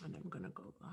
And I'm going to go live.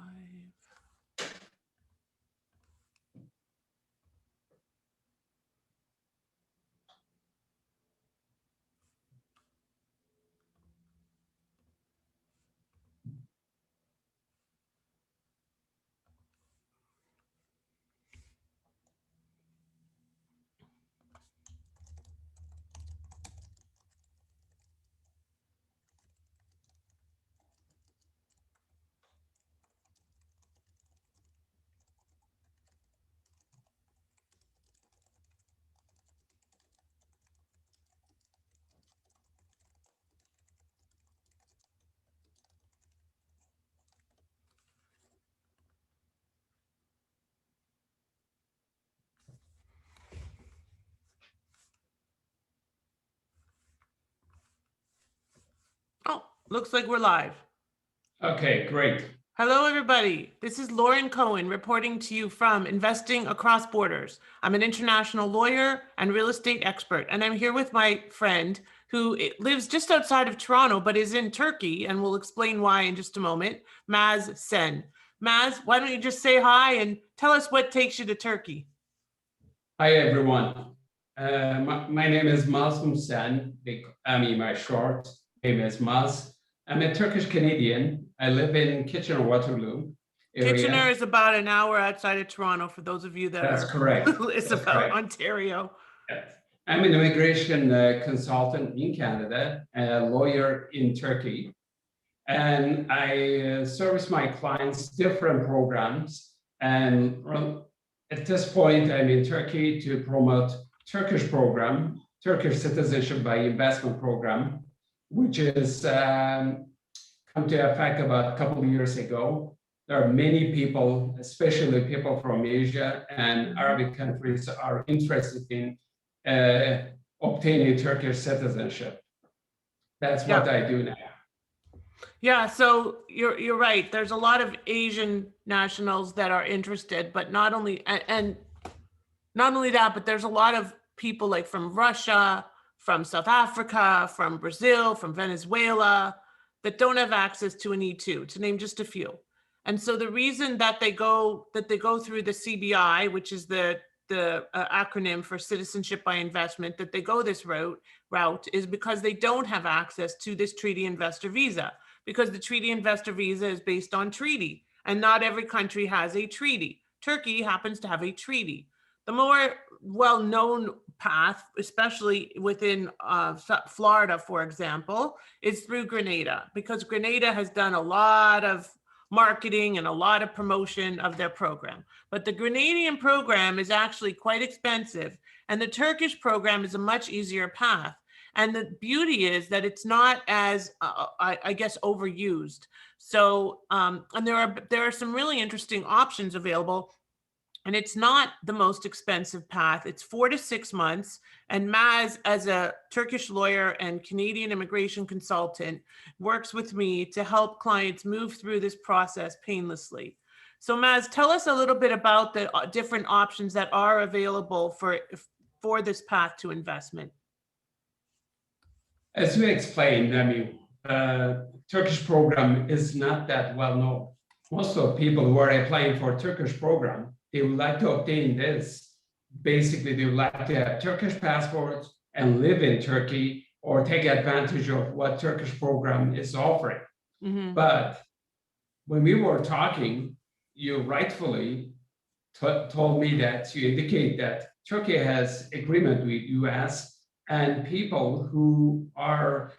Oh, looks like we're live. Okay, great. Hello, everybody. This is Lauren Cohen reporting to you from Investing Across Borders. I'm an international lawyer and real estate expert, and I'm here with my friend who lives just outside of Toronto, but is in Turkey, and we'll explain why in just a moment, Maz Sen. Maz, why don't you just say hi and tell us what takes you to Turkey? Hi, everyone. My name is Mazlum Sen. My short name is Maz. I'm a Turkish Canadian. I live in Kitchener-Waterloo area. Kitchener is about an hour outside of Toronto, for those of you that That's are correct. it's That's about correct. Ontario. Yes. I'm an immigration consultant in Canada, a lawyer in Turkey, and I service my clients different programs. And at this point, I'm in Turkey to promote Turkish program, Turkish Citizenship by Investment program, which is come to effect about a couple of years ago. There are many people, especially people from Asia and Arabic countries, are interested in obtaining Turkish citizenship. That's what I do now. Yeah, so you're right. There's a lot of Asian nationals that are interested, but not only that, but there's a lot of people like from Russia, from South Africa, from Brazil, from Venezuela that don't have access to an E2, to name just a few. And so the reason that they go through the CBI, which is the acronym for Citizenship by Investment, that they go this route is because they don't have access to this treaty investor visa, because the treaty investor visa is based on treaty, and not every country has a treaty. Turkey happens to have a treaty. The more well-known path, especially within Florida, for example, is through Grenada, because Grenada has done a lot of marketing and a lot of promotion of their program. But the Grenadian program is actually quite expensive, and the Turkish program is a much easier path. And the beauty is that it's not as, I guess, overused. So, and there are some really interesting options available. And it's not the most expensive path. It's 4 to 6 months. And Maz, as a Turkish lawyer and Canadian immigration consultant, works with me to help clients move through this process painlessly. So Maz, tell us a little bit about the different options that are available for this path to investment. As you explained, Turkish program is not that well known. Most of the people who are applying for Turkish program, they would like to obtain this. Basically, they would like to have Turkish passports and live in Turkey or take advantage of what Turkish program is offering. Mm-hmm. But when we were talking, you rightfully told me that you indicate that Turkey has agreement with US, and people who are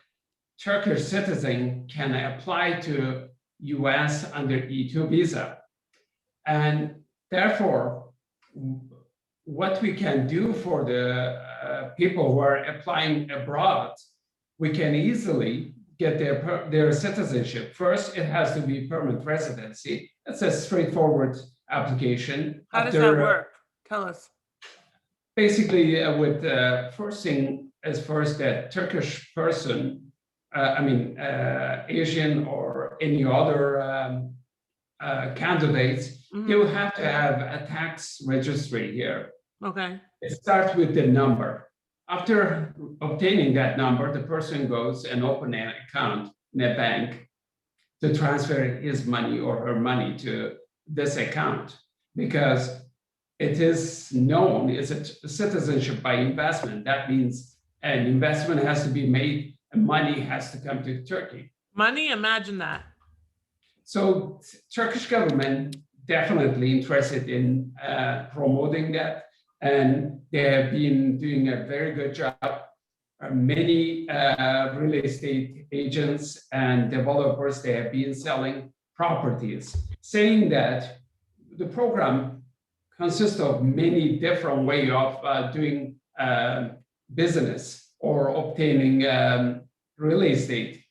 Turkish citizen can apply to US under E2 visa. And therefore, what we can do for the people who are applying abroad, we can easily get their citizenship. First, it has to be permanent residency. It's a straightforward application. How does that work? Tell us. Basically, with first thing is first that Turkish person, Asian or any other candidates, they will have to have a tax registry here. Okay. It starts with the number. After obtaining that number, the person goes and open an account in a bank. to transfer his money or her money to this account, because it is known as a citizenship by investment. That means an investment has to be made and money has to come to Turkey. Money, imagine that. So Turkish government definitely interested in promoting that, and they have been doing a very good job. Many real estate agents and developers, they have been selling properties, saying that the program consists of many different ways of doing business or obtaining real estate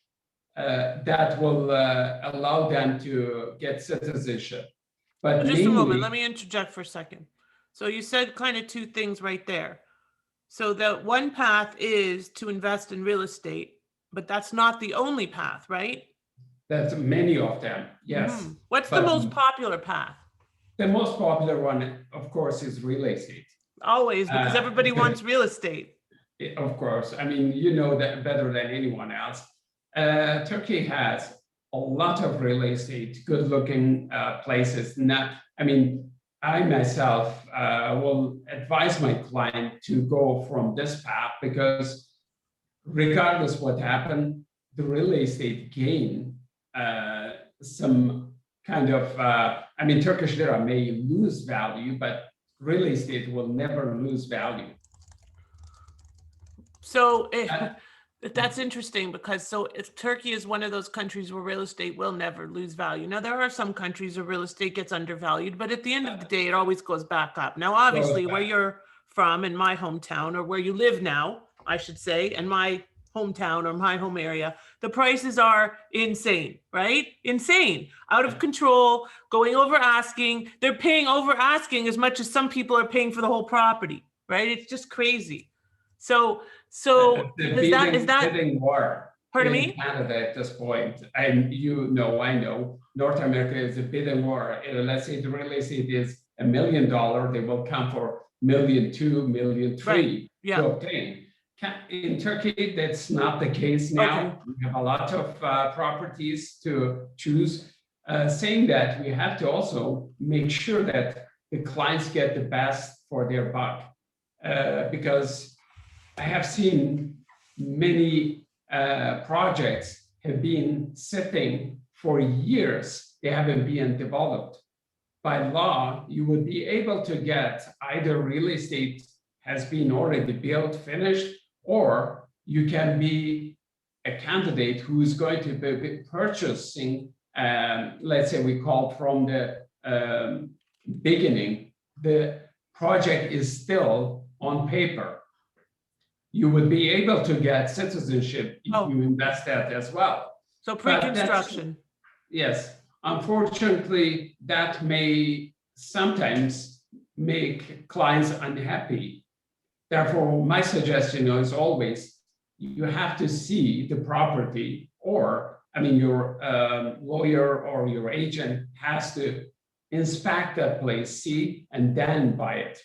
that will allow them to get citizenship. But Just a moment, mainly, let me interject for a second. So you said kind of two things right there. So the one path is to invest in real estate, but that's not the only path, right? that's many of them, yes. What's the But most popular path? the most popular one, of course, is real estate. Always, because everybody wants real estate. Of course, I mean, you know that better than anyone else. Turkey has a lot of real estate, good-looking places. Not, I mean, I myself will advise my client to go from this path, because regardless what happened, the real estate gain some kind of, I mean, Turkish lira may lose value, but real estate will never lose value. So that's interesting, because so if Turkey is one of those countries where real estate will never lose value. Now, there are some countries where real estate gets undervalued, but at the end of the day, it always goes back up. Now, obviously, where you're from, in my hometown, or where you live now, I should say, in my hometown or my home area, the prices are insane, right? Insane, out of control, going over asking. They're paying over asking as much as some people are paying for the whole property, right? It's just crazy. So is that bidding war pardon in me? Canada at this point? And you know, I know North America is a bidding war. Let's say the real estate is $1 million, they will come for $1.2 million, $1.3 million Right. Yeah. to obtain. In Turkey, that's not the case now. Okay. We have a lot of properties to choose, saying that we have to also make sure that the clients get the best for their buck, because I have seen many projects have been sitting for years. They haven't been developed. By law, you would be able to get either real estate has been already built, finished, or you can be a candidate who is going to be purchasing, let's say we call from the beginning, the project is still on paper. You would be able to get citizenship if you invest that as well. So pre-construction. Yes, unfortunately, that may sometimes make clients unhappy. Therefore, my suggestion is always, you have to see the property, or, I mean, your lawyer or your agent has to inspect that place, see, and then buy it.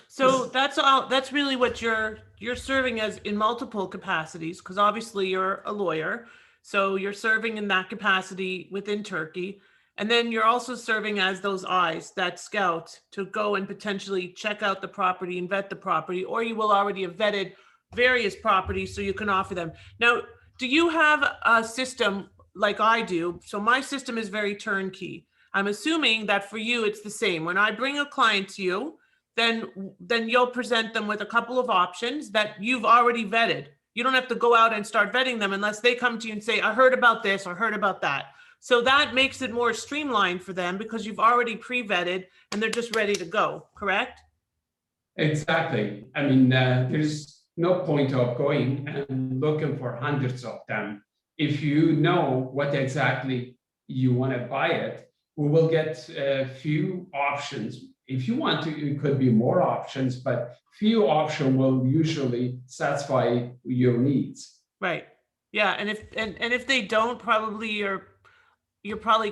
So that's really what you're serving as in multiple capacities, because obviously you're a lawyer. So you're serving in that capacity within Turkey. And then you're also serving as those eyes, that scout, to go and potentially check out the property and vet the property, or you will already have vetted various properties so you can offer them. Now, do you have a system like I do? So my system is very turnkey. I'm assuming that for you, it's the same. When I bring a client to you, then you'll present them with a couple of options that you've already vetted. You don't have to go out and start vetting them unless they come to you and say, I heard about this or heard about that. So that makes it more streamlined for them because you've already pre-vetted and they're just ready to go, correct? Exactly. I mean, there's no point of going and looking for hundreds of them. If you know what exactly you want to buy it, we will get a few options. If you want to, it could be more options, but few options will usually satisfy your needs. Right. Yeah. And if they don't, probably you're probably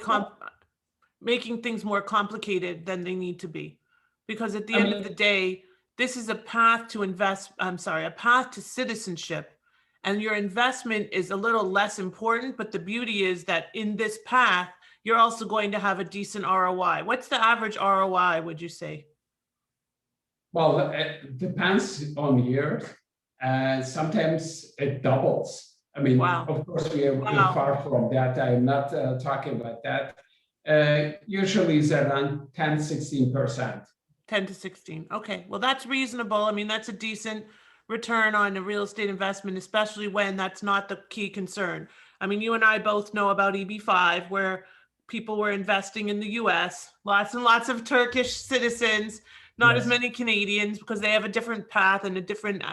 making things more complicated than they need to be, because at the end of the day, this is a path to a path to citizenship. and your investment is a little less important, but the beauty is that in this path, you're also going to have a decent ROI. What's the average ROI, would you say? Well, it depends on years. Sometimes it doubles. I mean, Wow. of course, we're Wow. far from that. I'm not talking about that. Usually it's around 10, 16%. 10 to 16. Okay, well, that's reasonable. I mean, that's a decent return on a real estate investment, especially when that's not the key concern. I mean, you and I both know about EB5, where people were investing in the US, lots and lots of Turkish citizens, not as Yes. many Canadians, because they have a different path and a different,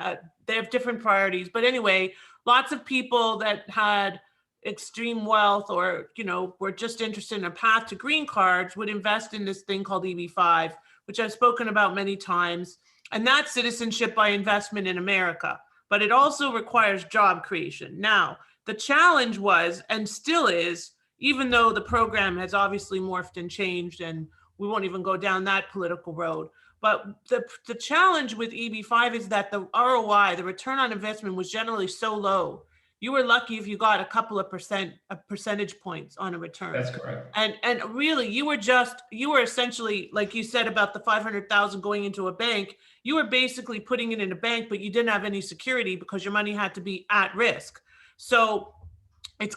they have different priorities. But anyway, lots of people that had extreme wealth or, you know, were just interested in a path to green cards would invest in this thing called EB5, which I've spoken about many times. And that's citizenship by investment in America. But it also requires job creation. Now, the challenge was, and still is, even though the program has obviously morphed and changed, and we won't even go down that political road, but the challenge with EB5 is that the ROI, the return on investment, was generally so low. You were lucky if you got a couple of percentage points on a return. That's correct. And really, you were essentially, like you said about the 500,000 going into a bank, you were basically putting it in a bank, but you didn't have any security because your money had to be at risk. So it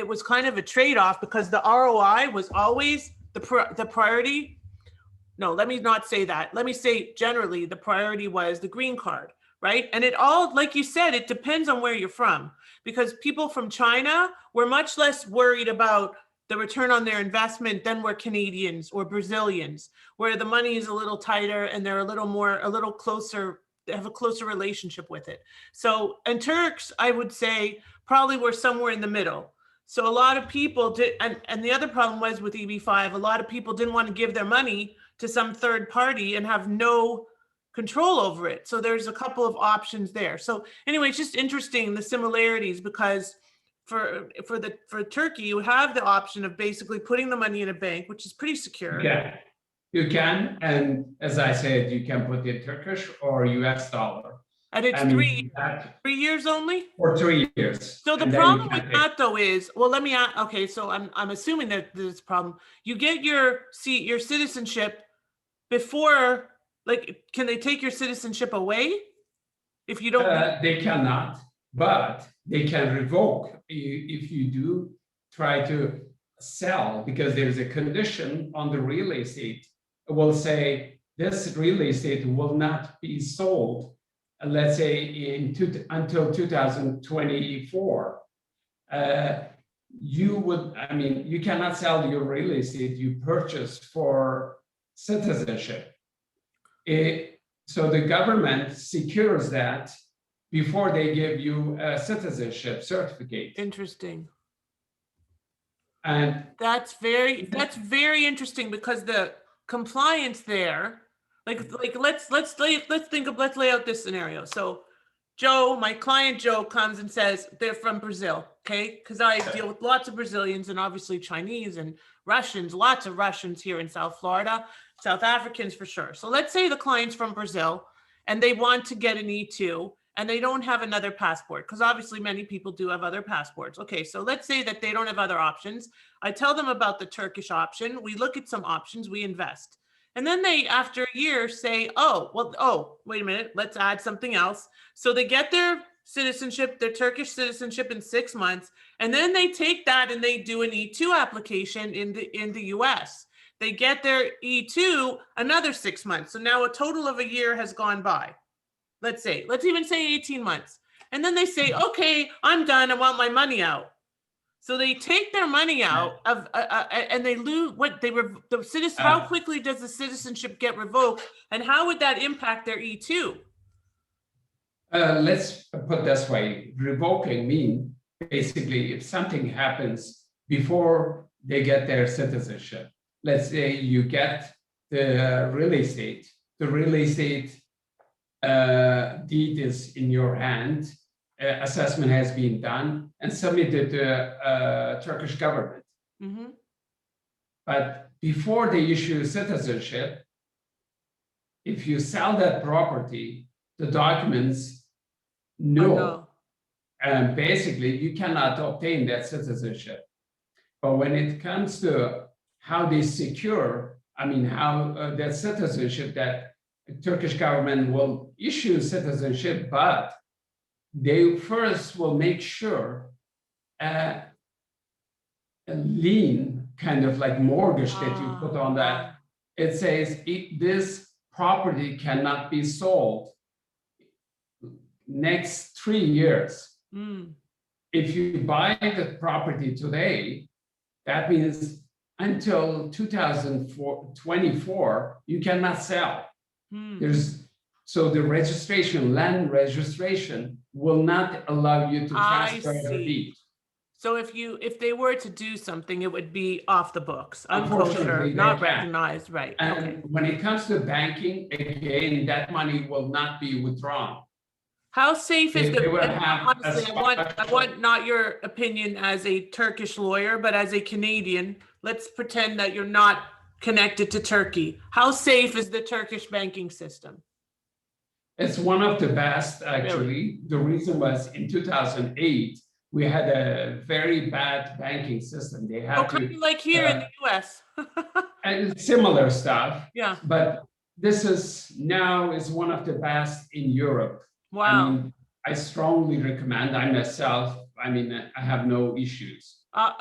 was kind of a trade-off, because the ROI was always the priority. No, let me not say that. Let me say generally the priority was the green card, right? And it all, like you said, it depends on where you're from, because people from China were much less worried about the return on their investment than were Canadians or Brazilians, where the money is a little tighter and they're a little closer, they have a closer relationship with it. So, and Turks, I would say, probably were somewhere in the middle. So a lot of people did, and the other problem was with EB5, a lot of people didn't want to give their money to some third party and have no control over it. So there's a couple of options there. So anyway, it's just interesting, the similarities, because for Turkey, you have the option of basically putting the money in a bank, which is pretty secure. Yeah, you can. And as I said, you can put it Turkish or US dollar. And it's 3 years only? For 3 years. So the problem with that, though, is, well, let me ask, okay, so I'm assuming that there's a problem. You get your citizenship before, like, can they take your citizenship away if you don't? They cannot, but they can revoke if you do try to sell, because there's a condition on the real estate. It will say this real estate will not be sold, let's say until 2024. You cannot sell your real estate you purchased for citizenship. So the government secures that before they give you a citizenship certificate. Interesting. And that's very interesting, because the compliance there, let's lay out this scenario. So Joe, my client Joe, comes and says they're from Brazil, okay? Because I deal with lots of Brazilians and obviously Chinese and Russians, lots of Russians here in South Florida, South Africans for sure. So let's say the client's from Brazil and they want to get an E2 and they don't have another passport, because obviously many people do have other passports. Okay, so let's say that they don't have other options. I tell them about the Turkish option. We look at some options, we invest. And then they, after a year, say, wait a minute, let's add something else. So they get their citizenship, their Turkish citizenship, in 6 months. And then they take that and they do an E2 application in the US. They get their E2 another 6 months. So now a total of a year has gone by. Let's even say 18 months. And then they say, okay, I'm done. I want my money out. So they take their money out of, and they lose how quickly does the citizenship get revoked, and how would that impact their E2? Let's put this way: revoking mean basically if something happens before they get their citizenship. Let's say you get the real estate. The real estate deed is in your hand. Assessment has been done and submitted to Turkish government. Mm-hmm. But before they issue citizenship, if you sell that property, the documents null. basically you cannot obtain that citizenship. But when it comes to how they secure, I mean, how that citizenship, that Turkish government will issue citizenship, but they first will make sure a lien, kind of like mortgage that you put on that. It says this property cannot be sold next 3 years. If you buy the property today, that means until 2024, you cannot sell. So the registration, land registration, will not allow you to transfer the deed. So if they were to do something, it would be off the books, Unfortunately, unkosher, not recognized, right? And when it comes to banking, again, that money will not be withdrawn. How safe is They will have honestly, I want not your opinion as a Turkish lawyer, but as a Canadian, let's pretend that you're not connected to Turkey. How safe is the Turkish banking system? It's one of the best, actually. The reason was in 2008, we had a very bad banking system. They had kind of like here in the US. and similar stuff. Yeah. But this is now is one of the best in Europe. Wow. I mean, I strongly recommend. I myself, I mean, I have no issues.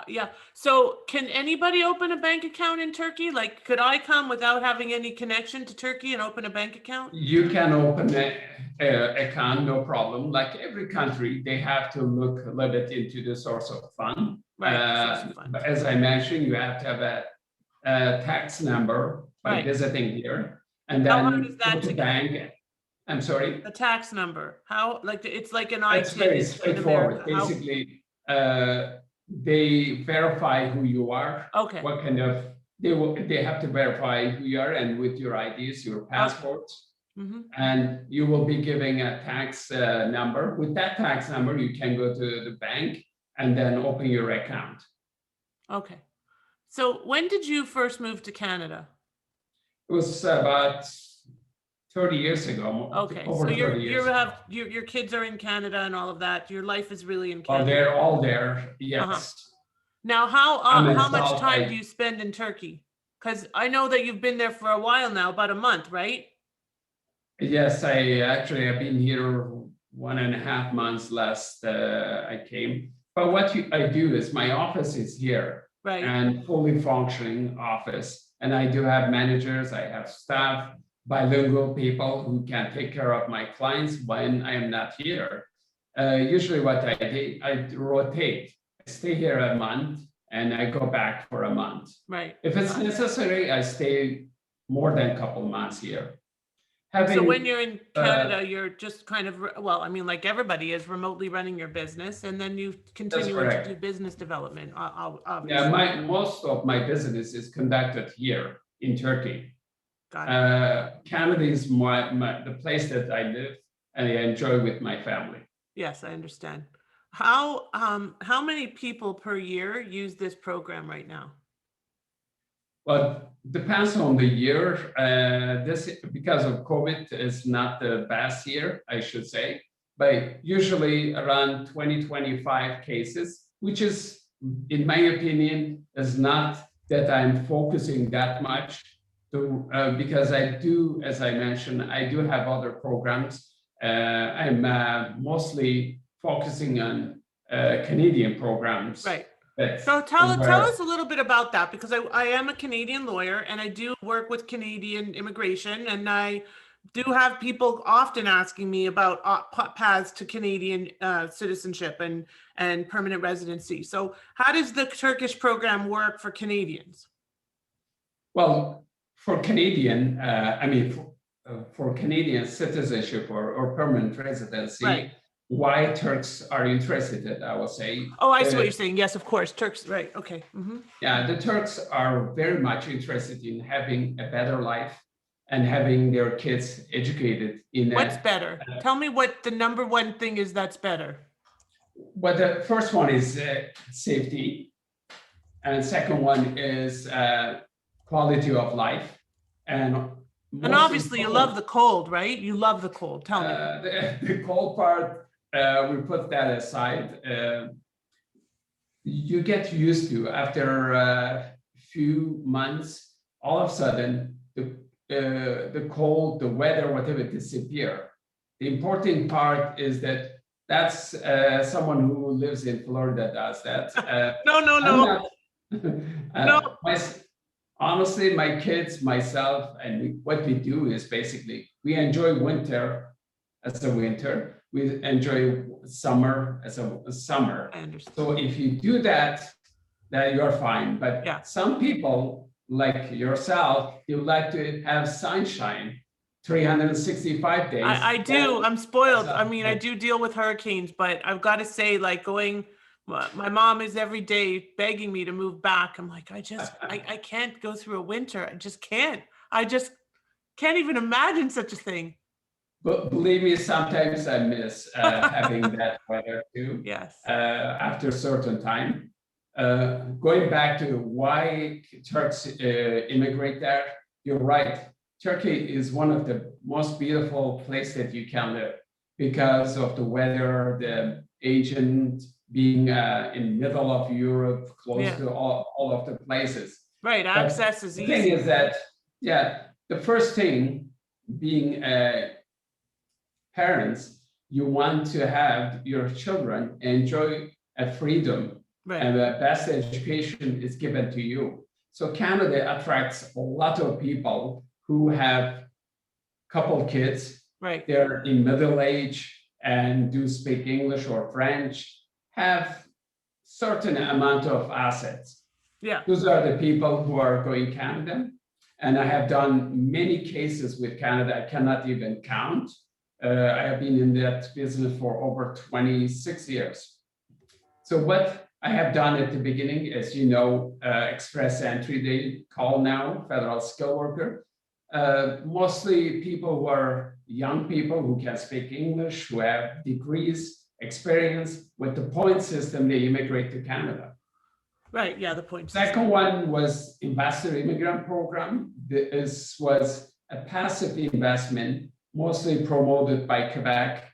Yeah. So can anybody open a bank account in Turkey? Like, could I come without having any connection to Turkey and open a bank account? You can open an account, no problem. Like every country, they have to look a little bit into the source of fund. Right. But as I mentioned, you have to have a tax number by visiting here, and then how hard is that go to bank. I'm sorry. The tax number. How it's like an It's very straightforward. Basically, they verify who you are. Okay. What kind of they have to verify who you are, and with your IDs, your passports, and you will be giving a tax number. With that tax number, you can go to the bank and then open your account. Okay. So when did you first move to Canada? It was about 30 years ago. Okay, so your kids are in Canada and all of that. Your life is really in Canada. Oh, they're all there. Yes. Now, how much time do you spend in Turkey? Because I know that you've been there for a while now, about a month, right? Yes, I actually have been here 1.5 months last I came. But what I do is my office is here, right, and fully functioning office. And I do have managers, I have staff, bilingual people who can take care of my clients when I am not here. Usually what I do, I rotate. I stay here a month and I go back for a month. Right. If it's necessary, I stay more than a couple months here. So when you're in Canada, you're just kind of, well, I mean, like everybody is remotely running your business, and then you continue to do business development, obviously. Yeah, most of my business is conducted here in Turkey. Got it. Canada is the place that I live and I enjoy with my family. Yes, I understand. How many people per year use this program right now? Well, depends on the year. This, because of COVID, is not the best year, I should say, but usually around 20-25 cases, which is, in my opinion, is not that I'm focusing that much to, because I do, as I mentioned, I do have other programs. I'm mostly focusing on Canadian programs. Right. So tell us a little bit about that, because I am a Canadian lawyer and I do work with Canadian immigration, and I do have people often asking me about paths to Canadian citizenship and permanent residency. So how does the Turkish program work for Canadians? Well, for Canadian, for Canadian citizenship or permanent residency, right, why Turks are interested, I will say. Oh, I see what you're saying. Yes, of course, Turks, right, okay. Yeah, the Turks are very much interested in having a better life and having their kids educated in What's better? Tell me what the number one thing is that's better. Well, the first one is safety, and second one is quality of life, and obviously you love the cold, right? You love the cold. Tell me. The cold part, we put that aside. You get used to after a few months, all of a sudden, the cold, the weather, whatever, disappear. The important part is that that's someone who lives in Florida does that. No, no, no. No. Honestly, my kids, myself, and what we do is basically we enjoy winter as a winter. We enjoy summer as a summer. I understand. So if you do that, then you're fine. But Yeah. some people like yourself, you like to have sunshine 365 days. I do. I'm spoiled. I mean, I do deal with hurricanes, but I've got to say, like my mom is every day begging me to move back. I'm like, I can't go through a winter. I just can't. I just can't even imagine such a thing. But believe me, sometimes I miss having that weather too. Yes. After a certain time. Going back to why Turks immigrate there, you're right. Turkey is one of the most beautiful places that you can live because of the weather, the agent being in middle of Europe, close to all of the places. Right, access is easy. The thing is that, the first thing being parents, you want to have your children enjoy a freedom. Right. And the best education is given to you. So Canada attracts a lot of people who have couple kids. Right. They're in middle age and do speak English or French, have certain amount of assets. Yeah. Those are the people who are going Canada. And I have done many cases with Canada. I cannot even count. I have been in that business for over 26 years. So what I have done at the beginning, as you know, express entry, they call now federal skilled worker. Mostly people who are young people who can speak English, who have degrees, experience. With the point system, they immigrate to Canada. Right, yeah, the point system. Second one was Ambassador Immigrant Program. This was a passive investment, mostly promoted by Quebec.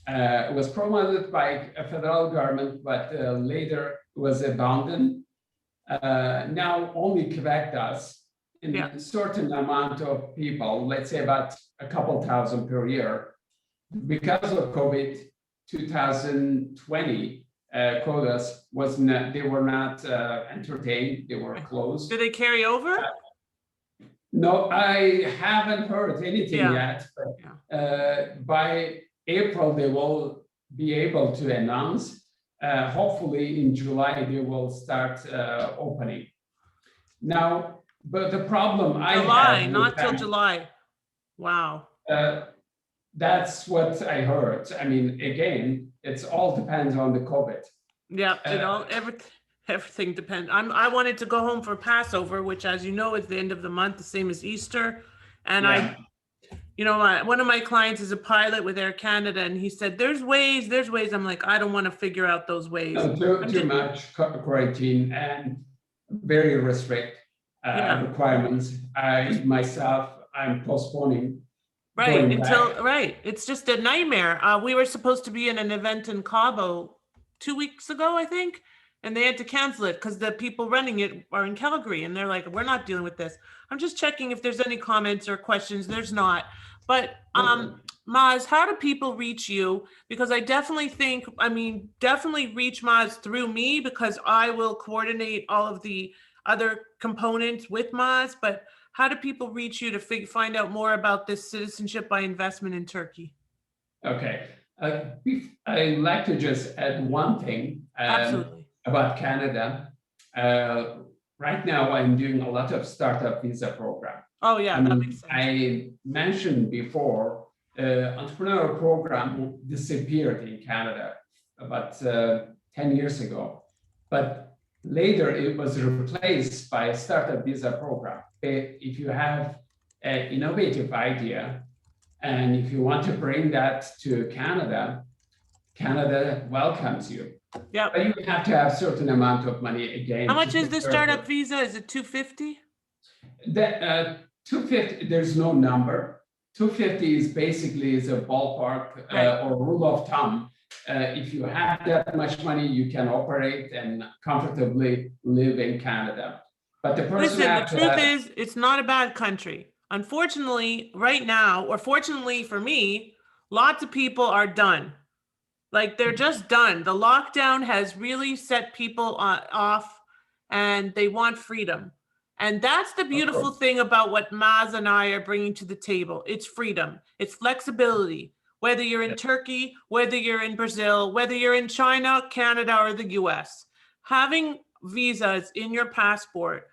It was promoted by a federal government, but later it was abandoned. Now only Quebec does. In a certain amount of people, let's say about a couple thousand per year. Because of COVID, 2020 quotas was not, they were not entertained, they were closed. Do they carry over? No, I haven't heard anything yet. But, by April, they will be able to announce. Hopefully in July, they will start opening. Now, but the problem July, not till July. Wow. That's what I heard. I mean, again, it's all depends on the COVID. Yeah, everything depends. I wanted to go home for Passover, which, as you know, is the end of the month, the same as Easter. And one of my clients is a pilot with Air Canada, and he said, there's ways. I'm like, I don't want to figure out those ways. No, too much quarantine and very restrict requirements. I'm postponing. Right. It's just a nightmare. We were supposed to be in an event in Cabo 2 weeks ago, I think, and they had to cancel it because the people running it are in Calgary, and they're like, we're not dealing with this. I'm just checking if there's any comments or questions. There's not. But Maz, how do people reach you? Because I definitely reach Maz through me, because I will coordinate all of the other components with Maz. But how do people reach you to find out more about this citizenship by investment in Turkey? Okay. I'd like to just add one thing about Canada. Right now, I'm doing a lot of startup visa program. Oh, yeah, that makes sense. I mentioned before, entrepreneur program disappeared in Canada about 10 years ago. But later, it was replaced by a startup visa program. If you have an innovative idea, and if you want to bring that to Canada, Canada welcomes you. Yeah. But you have to have a certain amount of money again. How much is the startup visa? Is it $250? $250, there's no number. $250 is basically a ballpark or rule of thumb. If you have that much money, you can operate and comfortably live in Canada. But the person Listen, the after truth that, is, it's not a bad country. Unfortunately, right now, or fortunately for me, lots of people are done. Like they're just done. The lockdown has really set people off and they want freedom. And that's the of beautiful course, thing about what Maz and I are bringing to the table. It's freedom, it's flexibility. Whether you're in yeah, Turkey, whether you're in Brazil, whether you're in China, Canada, or the US, having visas in your passport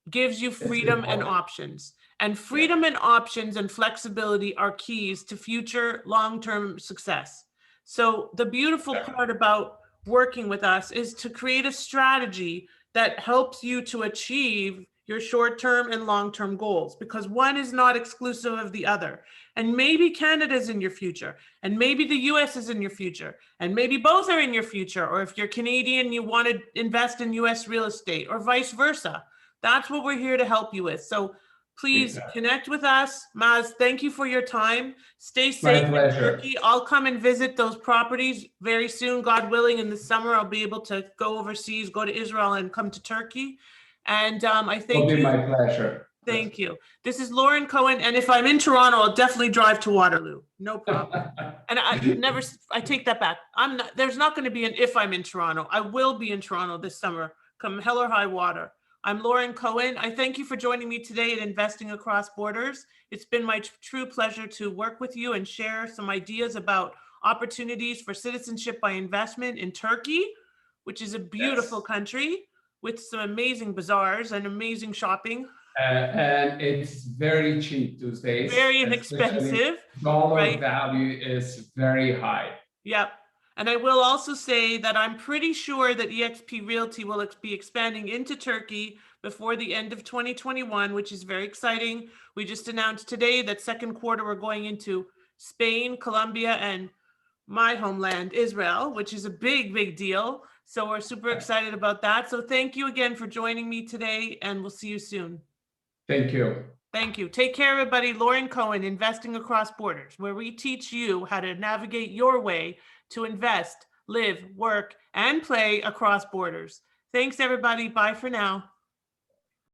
gives you it's freedom and important. options. And Yeah, freedom and options and flexibility are keys to future long-term success. So the beautiful part about working with us is to create a strategy that helps you to achieve your short-term and long-term goals, because one is not exclusive of the other. And maybe Canada's in your future, and maybe the US is in your future, and maybe both are in your future. Or if you're Canadian, you want to invest in US real estate, or vice versa. That's what we're here to help you with. So please exactly. connect with us. Maz, thank you for your time. Stay My safe in pleasure. Turkey. I'll come and visit those properties very soon, God willing. In the summer, I'll be able to go overseas, go to Israel, and come to Turkey. And I It'll thank be you. my pleasure. Thank you. This is Lauren Cohen. And if I'm in Toronto, I'll definitely drive to Waterloo. No problem. And I take that back. There's not going to be an if I'm in Toronto. I will be in Toronto this summer, come hell or high water. I'm Lauren Cohen. I thank you for joining me today at Investing Across Borders. It's been my true pleasure to work with you and share some ideas about opportunities for citizenship by investment in Turkey, which is a beautiful Yes. country with some amazing bazaars and amazing shopping. And it's very cheap these days, Very especially inexpensive, dollar right? value is very high. Yep. And I will also say that I'm pretty sure that eXp Realty will be expanding into Turkey before the end of 2021, which is very exciting. We just announced today that second quarter we're going into Spain, Colombia, and my homeland, Israel, which is a big, big deal. So we're super excited about that. So thank you again for joining me today, and we'll see you soon. Thank you. Thank you. Take care, everybody. Lauren Cohen, Investing Across Borders, where we teach you how to navigate your way to invest, live, work, and play across borders. Thanks, everybody. Bye for now.